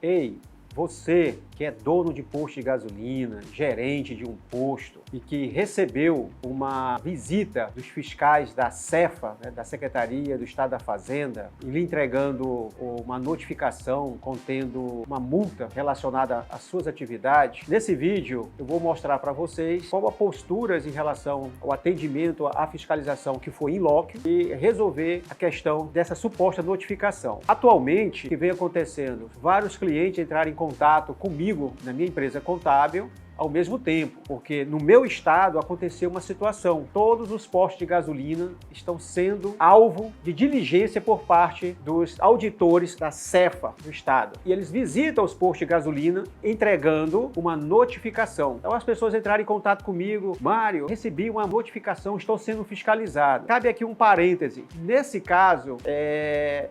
Ei, você que é dono de posto de gasolina, gerente de um posto e que recebeu uma visita dos fiscais da Cefa, da Secretaria do Estado da Fazenda, e lhe entregando uma notificação contendo uma multa relacionada às suas atividades. Nesse vídeo eu vou mostrar para vocês qual a posturas em relação ao atendimento à fiscalização que foi in loco e resolver a questão dessa suposta notificação. Atualmente, o que vem acontecendo? Vários clientes entraram em contato comigo na minha empresa contábil ao mesmo tempo, porque no meu estado aconteceu uma situação. Todos os postos de gasolina estão sendo alvo de diligência por parte dos auditores da Cefa do estado. E eles visitam os postos de gasolina entregando uma notificação. Então as pessoas entraram em contato comigo: Mário, recebi uma notificação, estou sendo fiscalizado. Cabe aqui um parêntese. Nesse caso,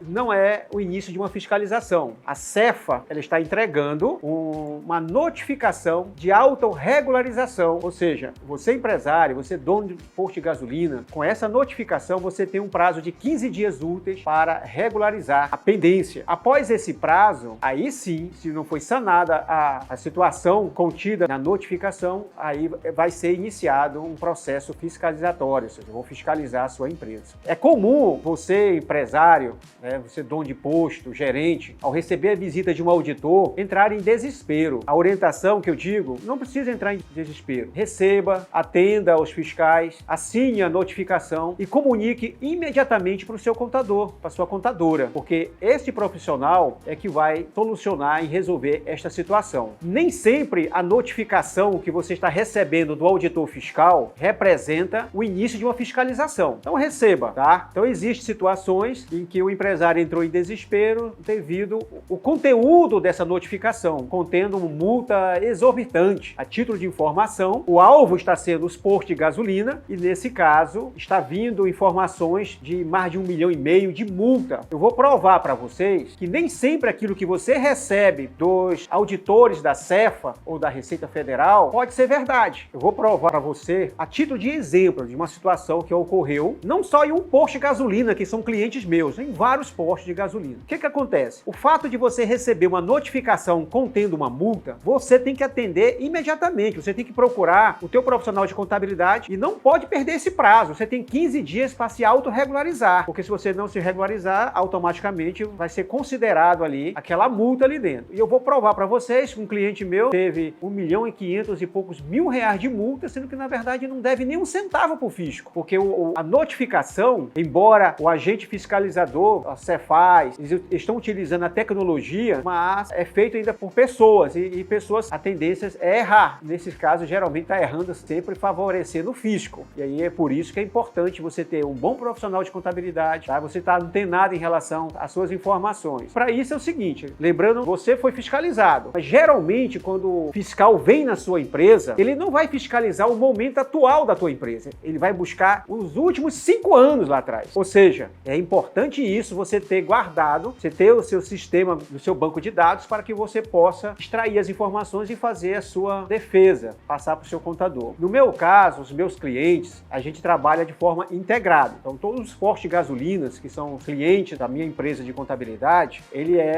não é o início de uma fiscalização. A Cefa, ela está entregando uma notificação de autorregularização, ou seja, você empresário, você dono de posto de gasolina, com essa notificação você tem um prazo de 15 dias úteis para regularizar a pendência. Após esse prazo, aí sim, se não foi sanada a situação contida na notificação, aí vai ser iniciado um processo fiscalizatório, ou seja, vou fiscalizar a sua empresa. É comum você, empresário, você dono de posto, gerente, ao receber a visita de um auditor, entrar em desespero. A orientação que eu digo, não precisa entrar em desespero. Receba, atenda aos fiscais, assine a notificação e comunique imediatamente para o seu contador, para a sua contadora, porque este profissional é que vai solucionar e resolver esta situação. Nem sempre a notificação que você está recebendo do auditor fiscal representa o início de uma fiscalização. Então receba, tá? Então existem situações em que o empresário entrou em desespero devido ao conteúdo dessa notificação, contendo uma multa exorbitante. A título de informação, o alvo está sendo os postos de gasolina e, nesse caso, está vindo informações de mais de 1,5 milhão de multa. Eu vou provar para vocês que nem sempre aquilo que você recebe dos auditores da Cefa ou da Receita Federal pode ser verdade. Eu vou provar para você, a título de exemplo, de uma situação que ocorreu, não só em um posto de gasolina, que são clientes meus, em vários postos de gasolina. O que acontece? O fato de você receber uma notificação contendo uma multa, você tem que atender imediatamente. Você tem que procurar o teu profissional de contabilidade e não pode perder esse prazo. Você tem 15 dias para se autorregularizar, porque se você não se regularizar, automaticamente vai ser considerado ali aquela multa ali dentro. E eu vou provar para vocês que um cliente meu teve 1,5 milhão e poucos de multa, sendo que na verdade não deve nem um centavo para o fisco, porque a notificação, embora o agente fiscalizador, a Cefaz, eles estão utilizando a tecnologia, mas é feito ainda por pessoas e pessoas, a tendência é errar. Nesse caso, geralmente está errando sempre favorecendo o fisco. E aí é por isso que é importante você ter um bom profissional de contabilidade, tá? Você não tem nada em relação às suas informações. Para isso é o seguinte, lembrando, você foi fiscalizado, mas geralmente quando o fiscal vem na sua empresa, ele não vai fiscalizar o momento atual da tua empresa, ele vai buscar os últimos 5 anos lá atrás. Ou seja, é importante isso, você ter guardado, você ter o seu sistema, o seu banco de dados para que você possa extrair as informações e fazer a sua defesa, passar para o seu contador. No meu caso, os meus clientes, a gente trabalha de forma integrada. Então, todos os postos de gasolinas que são clientes da minha empresa de contabilidade,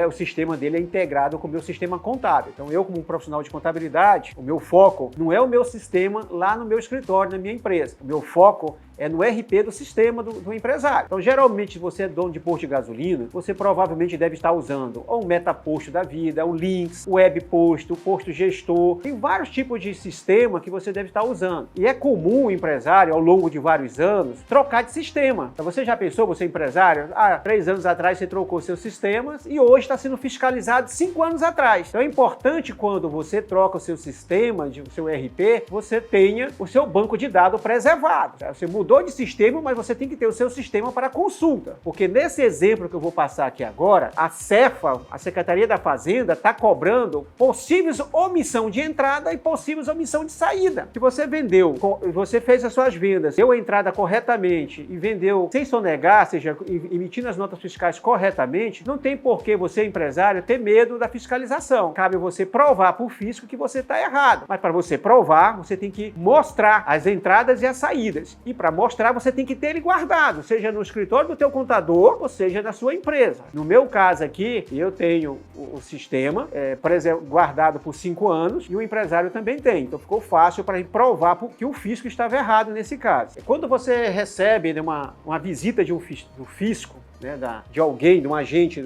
o sistema dele é integrado com o meu sistema contábil. Então, eu como um profissional de contabilidade, o meu foco não é o meu sistema lá no meu escritório, na minha empresa. O meu foco é no RP do sistema do empresário. Então, geralmente, se você é dono de posto de gasolina, você provavelmente deve estar usando ou um MetaPosto da vida, o Lynx, o WebPosto, o Posto Gestor. Tem vários tipos de sistema que você deve estar usando. E é comum o empresário, ao longo de vários anos, trocar de sistema. Então, você já pensou, você é empresário? 3 anos atrás você trocou seus sistemas e hoje está sendo fiscalizado 5 anos atrás. Então, é importante quando você troca o seu sistema, o seu RP, você tenha o seu banco de dados preservado. Você mudou de sistema, mas você tem que ter o seu sistema para consulta. Porque nesse exemplo que eu vou passar aqui agora, a Cefa, a Secretaria da Fazenda, está cobrando possíveis omissão de entrada e possíveis omissão de saída. Se você vendeu, você fez as suas vendas, deu a entrada corretamente e vendeu sem sonegar, ou seja, emitindo as notas fiscais corretamente, não tem por que você, empresário, ter medo da fiscalização. Cabe você provar para o fisco que você está errado. Mas para você provar, você tem que mostrar as entradas e as saídas. E para mostrar, você tem que ter ele guardado, seja no escritório do teu contador, ou seja na sua empresa. No meu caso aqui, eu tenho o sistema, por exemplo, guardado por 5 anos, e o empresário também tem. Então ficou fácil para provar que o fisco estava errado nesse caso. Quando você recebe uma visita do fisco, né, de alguém, de um agente,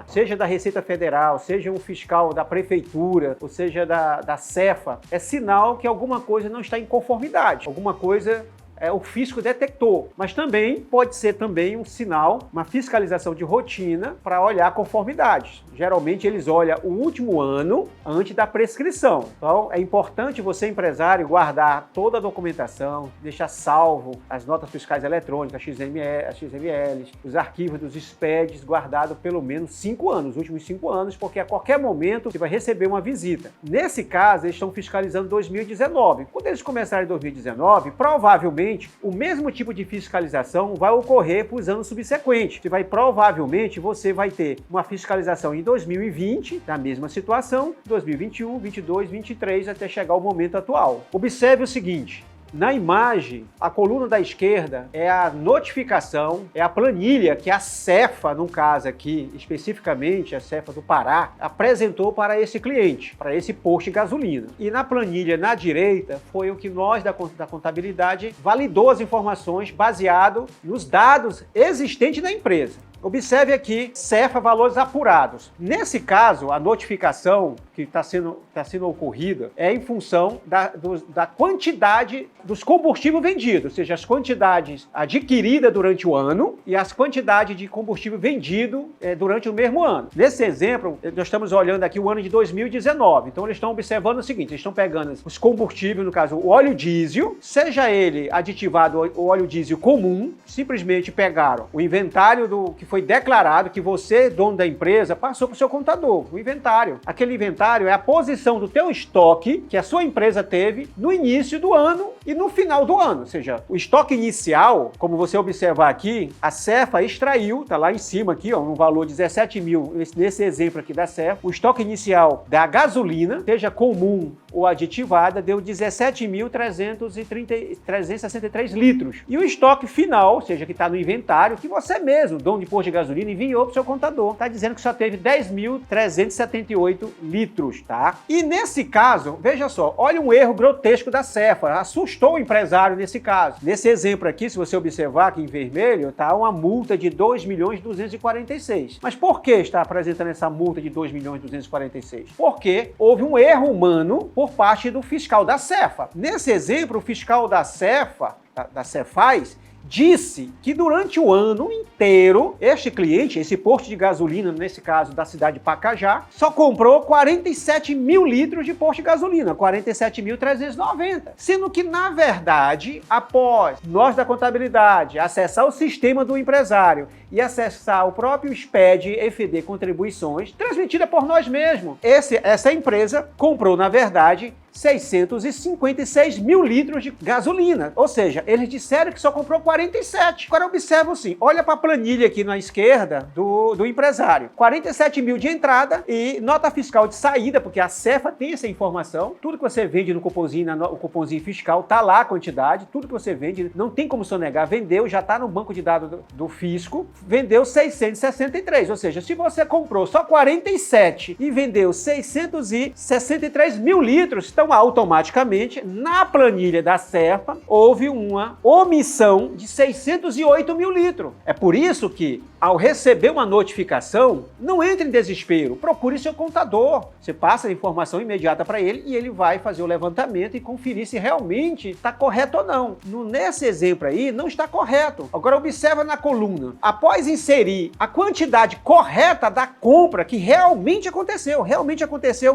seja da Receita Federal, seja um fiscal da Prefeitura, ou seja da Cefa, é sinal que alguma coisa não está em conformidade, alguma coisa o fisco detectou, mas também pode ser também um sinal, uma fiscalização de rotina para olhar conformidades. Geralmente eles olham o último ano antes da prescrição. Então é importante você, empresário, guardar toda a documentação, deixar salvo as notas fiscais eletrônicas, as XMLs, os arquivos dos SPEDs guardados pelo menos 5 anos, os últimos 5 anos, porque a qualquer momento você vai receber uma visita. Nesse caso, eles estão fiscalizando 2019. Quando eles começarem em 2019, provavelmente o mesmo tipo de fiscalização vai ocorrer para os anos subsequentes. Provavelmente você vai ter uma fiscalização em 2020, na mesma situação, 2021, 22, 23, até chegar ao momento atual. Observe o seguinte. Na imagem, a coluna da esquerda é a notificação, é a planilha que a Cefa, no caso aqui, especificamente a Cefa do Pará, apresentou para esse cliente, para esse posto de gasolina. E na planilha, na direita, foi o que nós da contabilidade validou as informações baseado nos dados existentes na empresa. Observe aqui, Cefa valores apurados. Nesse caso, a notificação que está sendo ocorrida é em função da quantidade dos combustíveis vendidos, ou seja, as quantidades adquiridas durante o ano e as quantidades de combustível vendido durante o mesmo ano. Nesse exemplo, nós estamos olhando aqui o ano de 2019. Então, eles estão observando o seguinte, eles estão pegando os combustíveis, no caso, o óleo diesel, seja ele aditivado o óleo diesel comum, simplesmente pegaram o inventário que foi declarado, que você, dono da empresa, passou para o seu contador, o inventário. Aquele inventário é a posição do teu estoque que a sua empresa teve no início do ano e no final do ano. Ou seja, o estoque inicial, como você observar aqui, a Cefa extraiu, tá lá em cima aqui, ó, um valor de 17 mil, nesse exemplo aqui da Cefa, o estoque inicial da gasolina, seja comum ou aditivada, deu 17.363 litros. E o estoque final, ou seja, que está no inventário, que você mesmo, dono de posto de gasolina, enviou para o seu contador. Está dizendo que só teve 10.378 litros, tá? E nesse caso, veja só, olha um erro grotesco da Cefa, assustou o empresário nesse caso. Nesse exemplo aqui, se você observar aqui em vermelho, tá uma multa de 2.246. Mas por que está apresentando essa multa de 2.246? Porque houve um erro humano por parte do fiscal da Cefa. Nesse exemplo, o fiscal da Cefa, da Cefaz, disse que durante o ano inteiro, este cliente, esse posto de gasolina, nesse caso da cidade de Pacajá, só comprou 47 mil litros de posto de gasolina, 47.390. Sendo que, na verdade, após nós da contabilidade acessar o sistema do empresário e acessar o próprio SPED EFD Contribuições, transmitida por nós mesmos, essa empresa comprou, na verdade, 656 mil litros de gasolina. Ou seja, eles disseram que só comprou 47. Agora observa assim, olha para a planilha aqui na esquerda do empresário. 47 mil de entrada e nota fiscal de saída, porque a Cefa tem essa informação. Tudo que você vende no cupomzinho, o cupomzinho fiscal, tá lá a quantidade. Tudo que você vende, não tem como sonegar. Vendeu, já está no banco de dados do fisco. Vendeu 663. Ou seja, se você comprou só 47 e vendeu 663 mil litros, então automaticamente, na planilha da Cefa, houve uma omissão de 608 mil litros. É por isso que, ao receber uma notificação, não entre em desespero, procure seu contador. Você passa a informação imediata para ele e ele vai fazer o levantamento e conferir se realmente está correto ou não. Nesse exemplo aí, não está correto. Agora observa na coluna. Após inserir a quantidade correta da compra que realmente aconteceu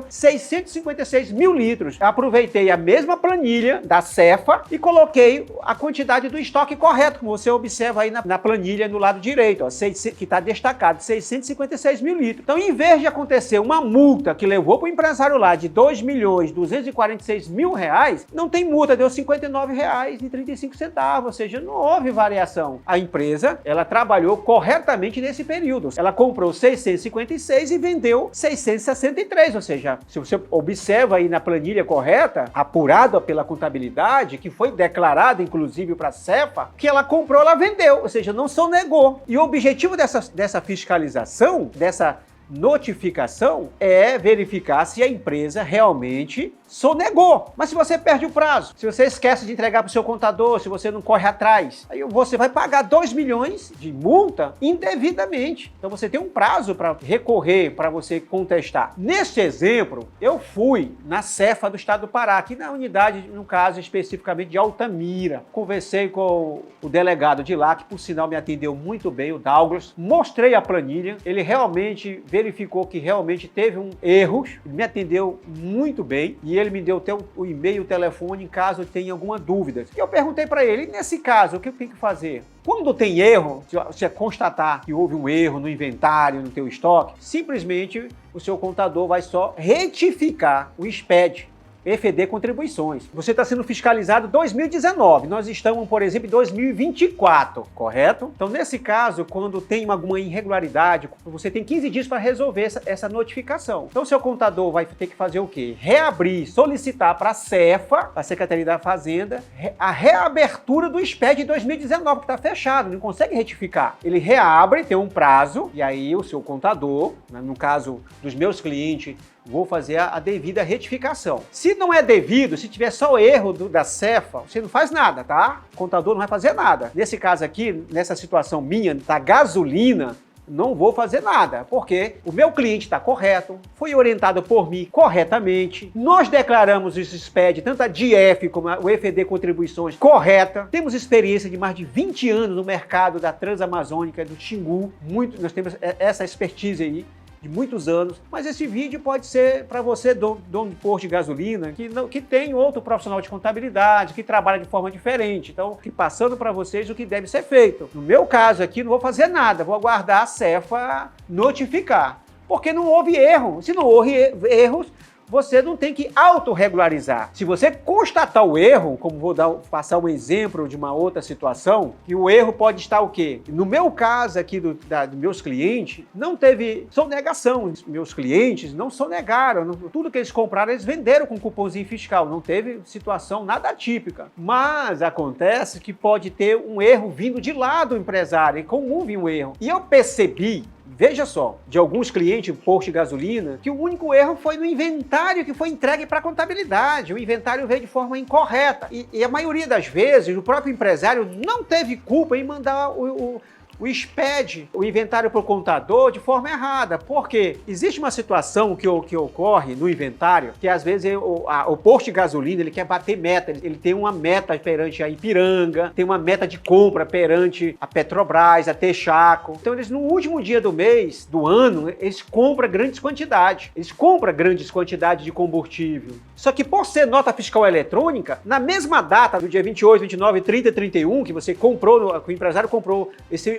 656 mil litros. Eu aproveitei a mesma planilha da Cefa e coloquei a quantidade do estoque correto, como você observa aí na planilha no lado direito, ó, que está destacado, 656 mil litros. Então, em vez de acontecer uma multa que levou para o empresário lá de R$2.246.000, não tem multa, deu R$59,35, ou seja, não houve variação. A empresa, ela trabalhou corretamente nesse período. Ela comprou 656 e vendeu 663, ou seja, se você observa aí na planilha correta, apurada pela contabilidade, que foi declarada inclusive para a Cefa, que ela comprou, ela vendeu, ou seja, não sonegou. E o objetivo dessa fiscalização, dessa notificação, é verificar se a empresa realmente sonegou. Mas se você perde o prazo, se você esquece de entregar para o seu contador, se você não corre atrás, aí você vai pagar 2 milhões de multa indevidamente. Então você tem um prazo para recorrer, para você contestar. Neste exemplo, eu fui na Cefa do estado do Pará, aqui na unidade, no caso especificamente de Altamira. Conversei com o delegado de lá, que por sinal me atendeu muito bem, o Douglas. Mostrei a planilha, ele realmente verificou que realmente teve erros, me atendeu muito bem e ele me deu até o e-mail, o telefone, em caso tenha alguma dúvida. E eu perguntei para ele, nesse caso, o que eu tenho que fazer? Quando tem erro, se você constatar que houve um erro no inventário, no teu estoque, simplesmente o seu contador vai só retificar o SPED, EFD Contribuições. Você está sendo fiscalizado em 2019, nós estamos, por exemplo, em 2024, correto? Então, nesse caso, quando tem alguma irregularidade, você tem 15 dias para resolver essa notificação. Então, o seu contador vai ter que fazer o quê? Reabrir, solicitar para a Cefa, a Secretaria da Fazenda, a reabertura do SPED de 2019, que está fechado, não consegue retificar. Ele reabre, tem um prazo, e aí o seu contador, no caso dos meus clientes, vou fazer a devida retificação. Se não é devido, se tiver só erro da Cefa, você não faz nada, tá? O contador não vai fazer nada. Nesse caso aqui, nessa situação minha, da gasolina, não vou fazer nada, porque o meu cliente está correto, foi orientado por mim corretamente, nós declaramos esse SPED, tanto a DIEF como o EFD Contribuições, correta, temos experiência de mais de 20 anos no mercado da Transamazônica, do Xingu, nós temos essa expertise aí, de muitos anos, mas esse vídeo pode ser para você, dono de posto de gasolina, que tem outro profissional de contabilidade, que trabalha de forma diferente. Então, passando para vocês o que deve ser feito. No meu caso aqui, não vou fazer nada, vou aguardar a Cefa notificar, porque não houve erro. Se não houve erros, você não tem que autorregularizar. Se você constatar o erro, como vou passar um exemplo de uma outra situação, que o erro pode estar o quê? No meu caso aqui dos meus clientes, não teve sonegação. Meus clientes não sonegaram. Tudo que eles compraram, eles venderam com cupomzinho fiscal. Não teve situação nada atípica. Mas acontece que pode ter um erro vindo de lá do empresário. É comum vir um erro. E eu percebi, veja só, de alguns clientes, posto de gasolina, que o único erro foi no inventário que foi entregue para a contabilidade. O inventário veio de forma incorreta. E a maioria das vezes, o próprio empresário não teve culpa em mandar o SPED, o inventário para o contador, de forma errada. Por quê? Existe uma situação que ocorre no inventário, que às vezes o posto de gasolina, ele quer bater meta, ele tem uma meta perante a Ipiranga, tem uma meta de compra perante a Petrobras, a Texaco. Então eles, no último dia do mês, do ano, eles compram grandes quantidades. Eles compram grandes quantidades de combustível. Só que por ser nota fiscal eletrônica, na mesma data, do dia 28, 29, 30 e 31, que você comprou, que o empresário comprou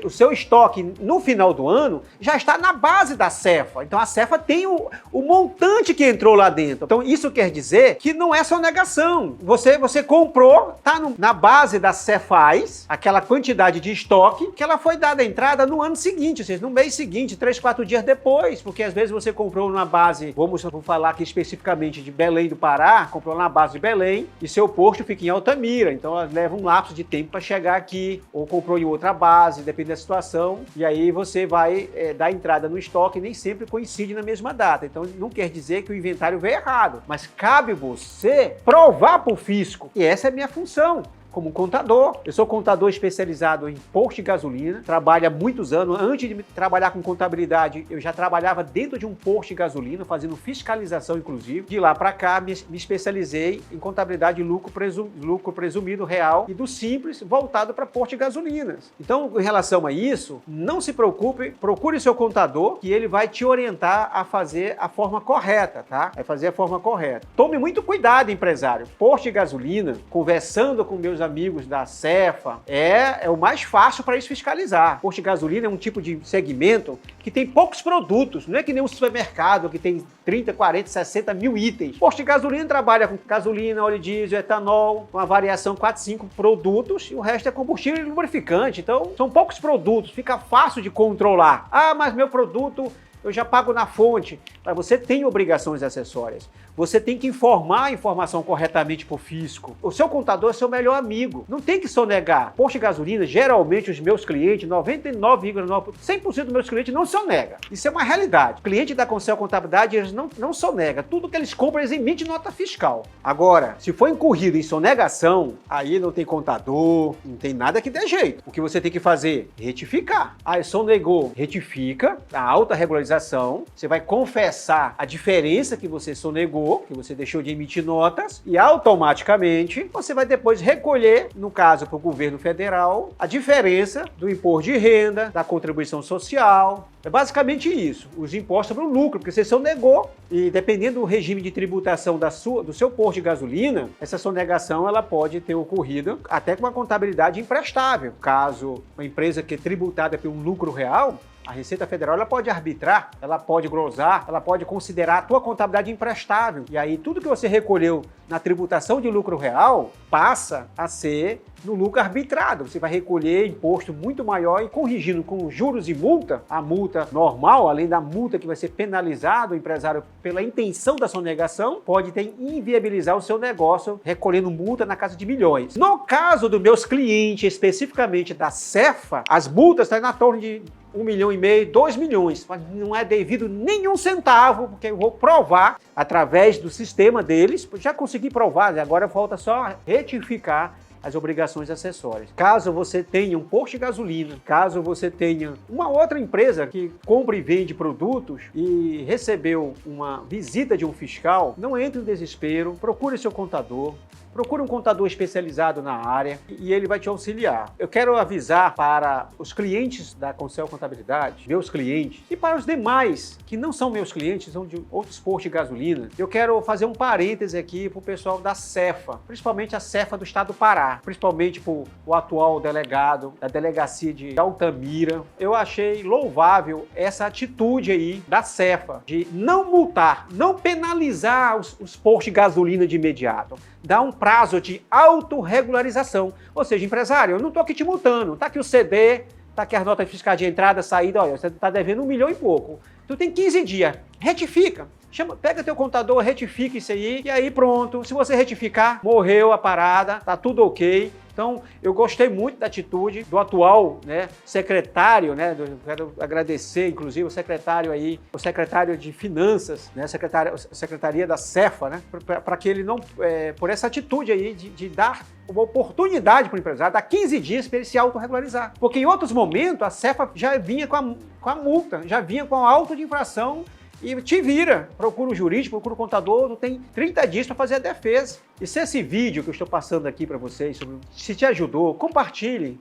o seu estoque no final do ano, já está na base da Cefa. Então a Cefa tem o montante que entrou lá dentro. Então isso quer dizer que não é sonegação. Você comprou, está na base da Cefaz, aquela quantidade de estoque que ela foi dada a entrada no ano seguinte, ou seja, no mês seguinte, 3, 4 dias depois, porque às vezes você comprou numa base, vou falar aqui especificamente de Belém do Pará, comprou na base de Belém e seu posto fica em Altamira, então leva um lapso de tempo para chegar aqui, ou comprou em outra base, depende da situação, e aí você vai dar entrada no estoque, nem sempre coincide na mesma data. Então não quer dizer que o inventário veio errado, mas cabe você provar para o fisco, e essa é a minha função como contador. Eu sou contador especializado em posto de gasolina, trabalho há muitos anos. Antes de trabalhar com contabilidade, eu já trabalhava dentro de um posto de gasolina, fazendo fiscalização, inclusive. De lá para cá, me especializei em contabilidade de lucro presumido real e do simples, voltado para posto de gasolinas. Então, em relação a isso, não se preocupe, procure seu contador, que ele vai te orientar a fazer a forma correta, tá? Vai fazer a forma correta. Tome muito cuidado, empresário. Posto de gasolina, conversando com meus amigos da Cefa, é o mais fácil para eles fiscalizar. Posto de gasolina é um tipo de segmento que tem poucos produtos, não é que nem um supermercado que tem 30, 40, 60 mil itens. Posto de gasolina trabalha com gasolina, óleo diesel, etanol, uma variação 4, 5 produtos e o resto é combustível e lubrificante. Então, são poucos produtos, fica fácil de controlar. Ah, mas meu produto eu já pago na fonte. Mas você tem obrigações acessórias. Você tem que informar a informação corretamente para o fisco. O seu contador é seu melhor amigo. Não tem que sonegar. Posto de gasolina, geralmente os meus clientes, 99,9%, 100% dos meus clientes não sonegam. Isso é uma realidade. O cliente da Concel Contabilidade, eles não sonegam. Tudo que eles compram, eles emitem nota fiscal. Agora, se for incorrido em sonegação, aí não tem contador, não tem nada que dê jeito. O que você tem que fazer? Retificar. Ah, sonegou. Retifica a alta regularização. Você vai confessar a diferença que você sonegou, que você deixou de emitir notas, e automaticamente você vai depois recolher, no caso para o governo federal, a diferença do imposto de renda, da contribuição social. É basicamente isso, os impostos sobre o lucro, porque você sonegou e dependendo do regime de tributação do seu posto de gasolina, essa sonegação ela pode ter ocorrido até com uma contabilidade imprestável. Caso uma empresa que é tributada por um lucro real, a Receita Federal ela pode arbitrar, ela pode glosar, ela pode considerar a tua contabilidade imprestável. E aí tudo que você recolheu na tributação de lucro real passa a ser no lucro arbitrado. Você vai recolher imposto muito maior e corrigindo com juros e multa, a multa normal, além da multa que vai ser penalizado o empresário pela intenção da sonegação, pode inviabilizar o seu negócio recolhendo multa na casa de milhões. No caso dos meus clientes, especificamente da Cefa, as multas estão na torno de 1,5 milhão, 2 milhões, mas não é devido nenhum centavo, porque eu vou provar através do sistema deles, já consegui provar, agora falta só retificar as obrigações acessórias. Caso você tenha um posto de gasolina, caso você tenha uma outra empresa que compra e vende produtos e recebeu uma visita de um fiscal, não entre em desespero, procure seu contador, procure um contador especializado na área e ele vai te auxiliar. Eu quero avisar para os clientes da Concel Contabilidade, meus clientes, e para os demais que não são meus clientes, são de outros postos de gasolina, eu quero fazer um parêntese aqui para o pessoal da Cefa, principalmente a Cefa do estado do Pará, principalmente para o atual delegado da delegacia de Altamira. Eu achei louvável essa atitude aí da Cefa de não multar, não penalizar os postos de gasolina de imediato. Dá um prazo de autorregularização. Ou seja, empresário, eu não estou aqui te multando, está aqui o CD, está aqui as notas fiscais de entrada, saída, olha, você está devendo 1 milhão e pouco. Tu tem 15 dias, retifica. Pega teu contador, retifica isso aí, e aí pronto. Se você retificar, morreu a parada, tá tudo ok. Então, eu gostei muito da atitude do atual secretário, quero agradecer, inclusive, o secretário de Finanças, Secretaria da Cefa, para que ele não, por essa atitude aí de dar uma oportunidade para o empresário, dar 15 dias para ele se autorregularizar. Porque em outros momentos, a Cefa já vinha com a multa, já vinha com a auto de infração, e te vira, procura o jurídico, procura o contador, tu tem 30 dias para fazer a defesa. E se esse vídeo que eu estou passando aqui para vocês, se te ajudou, compartilhe.